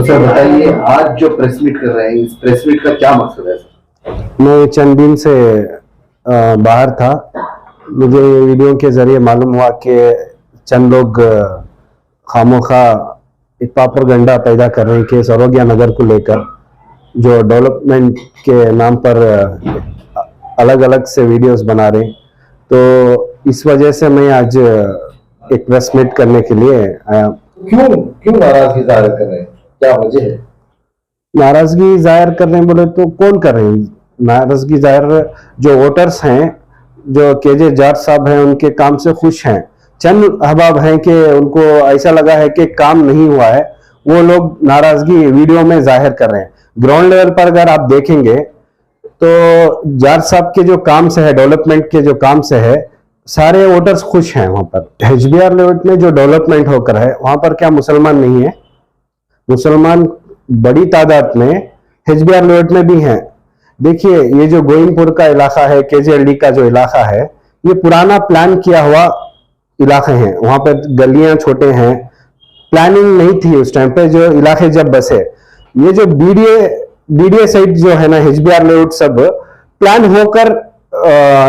Sir बताइए, आज जो प्रेस मीट कर रहे हैं, इस प्रेस मीट का क्या मकसद है सर? मैं चंद दिन से बाहर था। मुझे वीडियो के जरिए मालूम हुआ कि चंद लोग खामोखा एक प्रोपेगेंडा पैदा कर रहे हैं कि सरोगिया नगर को लेकर, जो डेवलपमेंट के नाम पर अलग अलग से वीडियोस बना रहे हैं। तो इस वजह से मैं आज एक प्रेस मीट करने के लिए आया। क्यों क्यों नाराजगी जाहिर कर रहे हैं, क्या वजह है? नाराजगी जाहिर कर रहे हैं बोले तो कौन कर रहे हैं नाराजगी जाहिर? जो वोटर्स हैं, जो केजे जाट साहब हैं, उनके काम से खुश हैं। चंद अहबाब हैं कि उनको ऐसा लगा है कि काम नहीं हुआ है, वो लोग नाराजगी वीडियो में जाहिर कर रहे हैं। ग्राउंड लेवल पर अगर आप देखेंगे तो जाट साहब के जो काम से है, डेवलपमेंट के जो काम से है, सारे वोटर्स खुश हैं। वहां पर एचबीआर लेआउट में जो डेवलपमेंट होकर है, वहां पर क्या मुसलमान नहीं है? मुसलमान बड़ी तादाद में एचबीआर लेआउट में भी हैं। देखिए, ये जो गोइंदपुर का इलाका है, केजेएलडी का जो इलाका है, ये पुराना प्लान किया हुआ इलाके हैं। वहां पर गलियां छोटे हैं, प्लानिंग नहीं थी उस टाइम पे। जो इलाके जब बसे, ये जो बीडीए साइड जो है ना, एचबीआर लेआउट सब प्लान होकर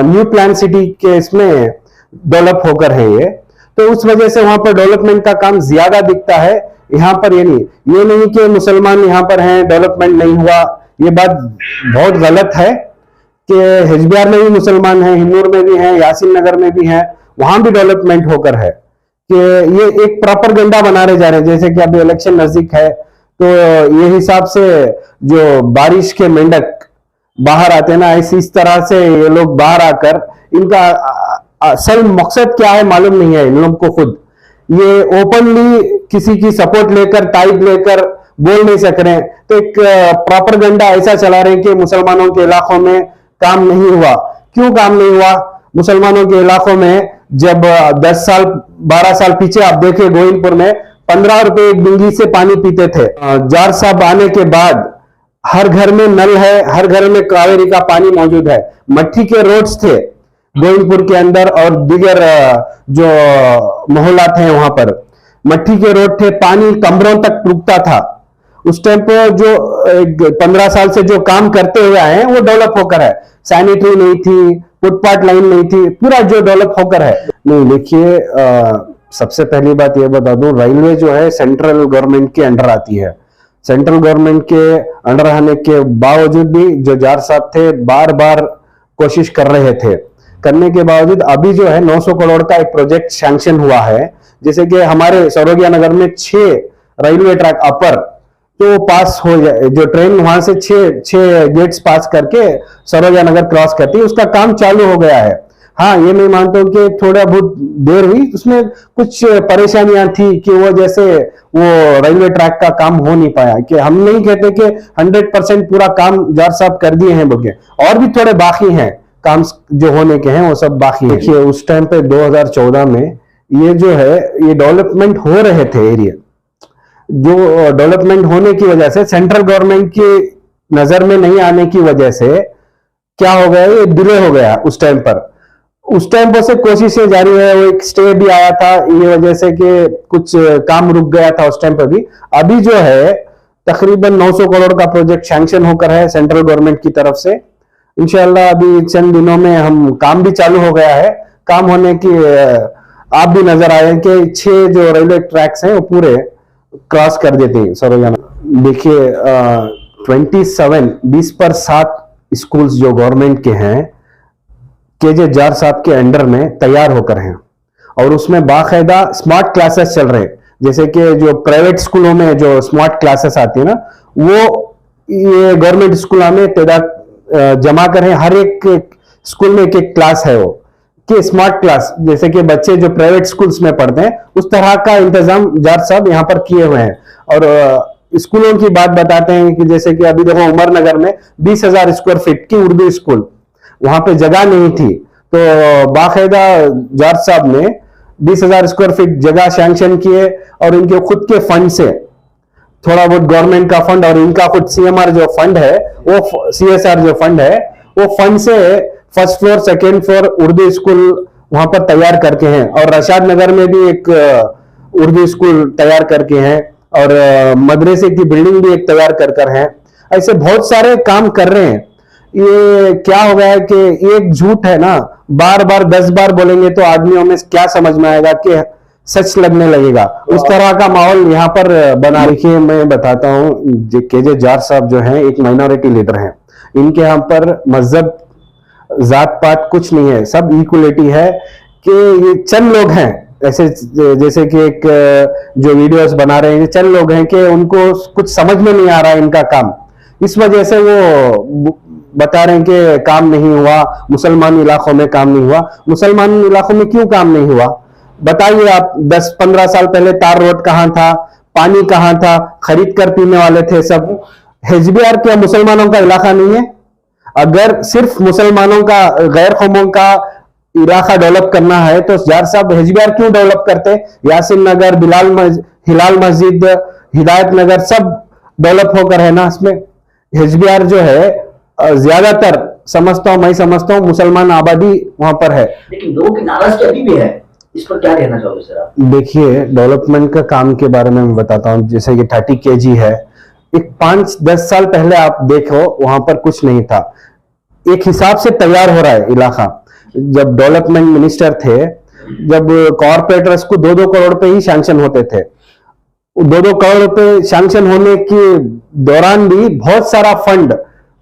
न्यू प्लान सिटी के इसमें डेवलप होकर है ये। तो उस वजह से वहां पर डेवलपमेंट का काम ज्यादा दिखता है। यहाँ पर ये नहीं कि मुसलमान यहाँ पर हैं, डेवलपमेंट नहीं हुआ। ये बात बहुत गलत है कि एचबीआर में भी मुसलमान हैं, हिन्नूर में भी हैं, यासीन नगर में भी हैं, वहां भी डेवलपमेंट होकर है। कि ये एक प्रोपेगेंडा बना रहे जा रहे हैं। जैसे कि अभी इलेक्शन नजदीक है, तो ये हिसाब से जो बारिश के मेंढक बाहर आते हैं ना, इस तरह से ये लोग बाहर आकर, इनका असल मकसद क्या है मालूम नहीं है इन लोग को खुद। ये ओपनली किसी की सपोर्ट लेकर, टाइप लेकर बोल नहीं सक रहे हैं, तो एक प्रोपेगेंडा ऐसा चला रहे हैं कि मुसलमानों के इलाकों में काम नहीं हुआ। क्यों काम नहीं हुआ? मुसलमानों के इलाकों में जब 10 साल 12 साल पीछे आप देखें, गोविंदपुर में 15 रुपए एक बिंगी से पानी पीते थे। जार साहब आने के बाद हर घर में नल है, हर घर में कावेरी का पानी मौजूद है। मट्टी के रोड्स थे गोविंदपुर के अंदर, और दीगर जो मोहल्ला थे वहां पर मट्टी के रोड थे, पानी कमरों तक रुकता था। उस टाइम पर जो 15 साल से जो काम करते हुए आए हैं, वो डेवलप होकर है। सैनिटरी नहीं थी, फुटपाथ लाइन नहीं थी, पूरा जो डेवलप होकर है। नहीं, देखिए, सबसे पहली बात ये बता दूं, रेलवे जो है सेंट्रल गवर्नमेंट के अंडर आती है। सेंट्रल गवर्नमेंट के अंडर आने के बावजूद भी जो जार साहब थे, बार बार कोशिश कर रहे थे। करने के बावजूद अभी जो है 900 करोड़ का एक प्रोजेक्ट सैंक्शन हुआ है। जैसे कि हमारे सरोगिया नगर में 6 रेलवे ट्रैक अपर तो पास हो जाए, जो ट्रेन वहां से 6 गेट्स पास करके सरोगिया नगर क्रॉस करती है, उसका काम चालू हो गया है। हाँ, ये मैं मानता हूँ कि थोड़ा बहुत देर हुई, उसमें कुछ परेशानियां थी कि वो जैसे वो रेलवे ट्रैक का काम हो नहीं पाया। कि हम नहीं कहते कि 100% पूरा काम जार साहब कर दिए हैं बोल, और भी थोड़े बाकी हैं काम जो होने के हैं, वो सब बाकी है। देखिए, उस टाइम पे 2014 में ये जो है, ये डेवलपमेंट हो रहे थे एरिया। जो डेवलपमेंट होने की वजह से, सेंट्रल गवर्नमेंट की नजर में नहीं आने की वजह से क्या हो गया, ये डिले हो गया। उस टाइम पर से कोशिशें जारी है। वो एक स्टे भी आया था ये वजह से कि कुछ काम रुक गया था उस टाइम पर भी। अभी जो है तकरीबन 900 करोड़ का प्रोजेक्ट सैंक्शन होकर है सेंट्रल गवर्नमेंट की तरफ से। इंशाल्लाह अभी चंद दिनों में हम काम भी चालू हो गया है। काम होने की आप भी नजर आए कि 6 जो रेलवे ट्रैक्स हैं वो पूरे क्रॉस कर देते हैं सरोगिया। देखिए, 20 पर 7 स्कूल्स जो गवर्नमेंट के हैं, केजे जार साहब के अंडर में तैयार होकर हैं, और उसमें बाकायदा स्मार्ट क्लासेस चल रहे हैं। जैसे कि जो प्राइवेट स्कूलों में जो स्मार्ट क्लासेस आती है ना, वो ये गवर्नमेंट स्कूलों में तादाद जमा कर है। हर एक स्कूल में एक क्लास है वो कि स्मार्ट क्लास, जैसे कि बच्चे जो प्राइवेट स्कूल्स में पढ़ते हैं, उस तरह का इंतजाम जार साहब यहाँ पर किए हुए हैं। और स्कूलों की बात बताते हैं कि जैसे कि अभी देखो, उमर नगर में 20,000 स्क्वायर फीट की उर्दू स्कूल, वहां पे जगह नहीं थी, तो बाकायदा जार साहब ने 20,000 स्क्वायर फीट जगह सैंक्शन किए, और इनके खुद के फंड से, थोड़ा बहुत गवर्नमेंट का फंड और इनका खुद सीएमआर जो फंड है, वो सीएसआर जो फंड है, वो फंड से first floor, second floor Urdu school वहां पर तैयार करके हैं। और रशाद नगर में भी एक उर्दू स्कूल तैयार करके हैं। और मदरसे की बिल्डिंग भी एक तैयार कर है। ऐसे बहुत सारे काम कर रहे हैं। ये क्या हो गया है कि एक झूठ है ना, बार बार 10 बार बोलेंगे तो आदमियों में क्या समझ में आएगा कि सच लगने लगेगा। उस तरह का माहौल यहाँ पर बना। देखिए मैं बताता हूँ, केजे जाट साहब जो हैं एक माइनॉरिटी लीडर हैं। इनके यहाँ पर मजहब जात पात कुछ नहीं है, सब इक्वलिटी है। कि ये चंद लोग हैं ऐसे, जैसे कि एक जो वीडियोस बना रहे हैं, चंद लोग हैं कि उनको कुछ समझ में नहीं आ रहा है इनका काम, इस वजह से वो बता रहे हैं कि काम नहीं हुआ, मुसलमान इलाकों में काम नहीं हुआ। मुसलमान इलाकों में क्यों काम नहीं हुआ बताइए आप। 10-15 साल पहले तार रोड कहां था, पानी कहां था, खरीद कर पीने वाले थे सब। HBR क्या मुसलमानों का इलाका नहीं है? अगर सिर्फ मुसलमानों का, गैर कौमों का इलाका डेवलप करना है तो जाट साहब HBR क्यों डेवलप करते? यासीन नगर, हिलाल मस्जिद, हिदायत नगर सब डेवलप होकर है ना। इसमें HBR जो है ज्यादातर मैं समझता हूँ मुसलमान आबादी वहां पर है। लेकिन लोगों की नाराजगी अभी भी है, इस पर क्या कहना चाहोगे सर आप? देखिए डेवलपमेंट का काम के बारे में मैं बताता हूँ। जैसे कि 30 kg है, एक 5-10 साल पहले आप देखो वहां पर कुछ नहीं था। एक हिसाब से तैयार हो रहा है इलाका। जब डेवलपमेंट मिनिस्टर थे, जब कॉर्पोरेटर्स को 2-2 करोड़ पे ही सैंक्शन होते थे, 2-2 करोड़ पे सैंक्शन होने के दौरान भी बहुत सारा फंड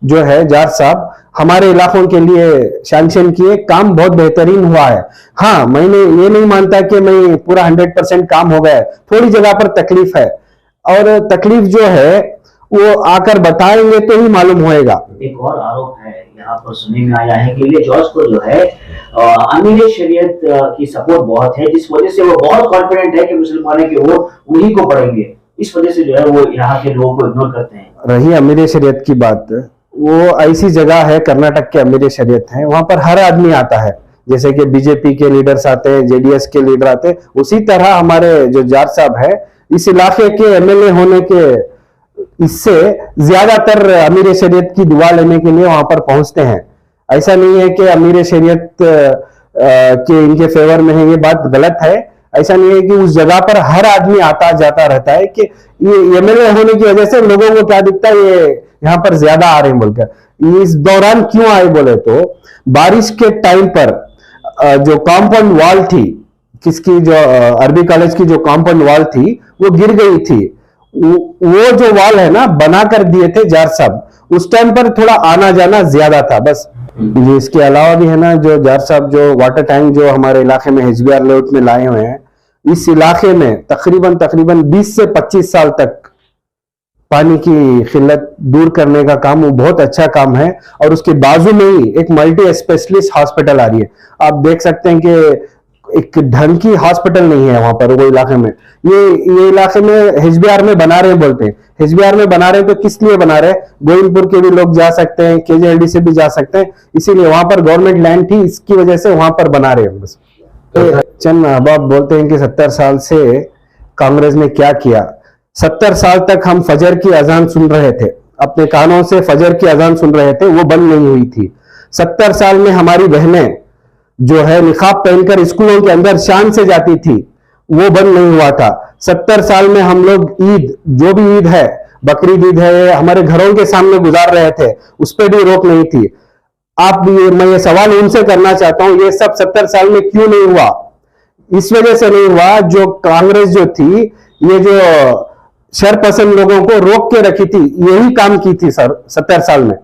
जो है जाट साहब हमारे इलाकों के लिए सैंक्शन किए। काम बहुत बेहतरीन हुआ है। हाँ, मैंने ये नहीं मानता कि मैं पूरा 100% काम हो गया है, थोड़ी जगह पर तकलीफ है, और तकलीफ जो है वो आकर बताएंगे तो ही मालूम होएगा। एक और आरोप है यहाँ पर सुनने में आया है कि ये जॉर्ज को जो है अमीर शरीयत की सपोर्ट बहुत है, जिस वजह से वो बहुत कॉन्फिडेंट है कि मुसलमानों के वोट उन्हीं को पड़ेंगे। इस वजह से जो है वो यहाँ के लोगों को इग्नोर करते हैं। रही अमीर शरीयत की बात, वो ऐसी जगह है, कर्नाटक के अमीर शरीयत है, वहां पर हर आदमी आता है। जैसे कि बीजेपी के लीडर्स आते हैं, JDS के लीडर आते हैं, उसी तरह हमारे जो जाट साहब है इस इलाके के MLA होने के इससे ज्यादातर अमीर शरीयत की दुआ लेने के लिए वहां पर पहुंचते हैं। ऐसा नहीं है कि अमीर शरीयत के इनके फेवर में है, ये बात गलत है। ऐसा नहीं है कि उस जगह पर हर आदमी आता जाता रहता है कि ये MLA होने की वजह से लोगों को क्या दिखता है, ये यहाँ पर ज्यादा आ रहे हैं बोलकर। इस दौरान क्यों आए बोले तो बारिश के टाइम पर जो कंपाउंड वॉल थी, किसकी, जो अरबी कॉलेज की जो कंपाउंड वॉल थी वो गिर गई थी। वो जो वॉल है ना बना कर दिए थे जाट साहब, उस टाइम पर थोड़ा आना जाना ज्यादा था बस। इसके अलावा भी है ना, जो जाट साहब जो वाटर टैंक जो हमारे इलाके में HBR लेआउट में लाए हुए हैं, इस इलाके में तकरीबन 20 से 25 साल तक पानी की किल्लत दूर करने का काम, वो बहुत अच्छा काम है। और उसके बाजू में ही एक मल्टी स्पेशलिस्ट हॉस्पिटल आ रही है। आप देख सकते हैं कि एक ढंग की हॉस्पिटल नहीं है वहां पर वो इलाके में। ये इलाके में HBR में बना रहे हैं बोलते हैं, HBR में बना रहे हैं तो किस लिए बना रहे हैं? गोविंदपुर के भी लोग जा सकते हैं, KJLD से भी जा सकते हैं, इसीलिए वहां पर गवर्नमेंट लैंड थी, इसकी वजह से वहां पर बना रहे हैं बस। चंद अहबाब बोलते हैं कि 70 साल से कांग्रेस ने क्या किया। 70 साल तक हम फजर की अजान सुन रहे थे, अपने कानों से फजर की अजान सुन रहे थे, वो बंद नहीं हुई थी। 70 साल में हमारी बहनें जो है निकाब पहनकर स्कूलों के अंदर शान से जाती थी, वो बंद नहीं हुआ था। 70 साल में हम लोग ईद, जो भी ईद है, बकरीद ईद है, हमारे घरों के सामने गुजार रहे थे, उस पर भी रोक नहीं थी। मैं ये सवाल उनसे करना चाहता हूं, ये सब 70 साल में क्यों नहीं हुआ? इस वजह से नहीं हुआ, जो कांग्रेस जो थी, ये जो शरपसंद लोगों को रोक के रखी थी, यही काम की थी सर 70 साल में।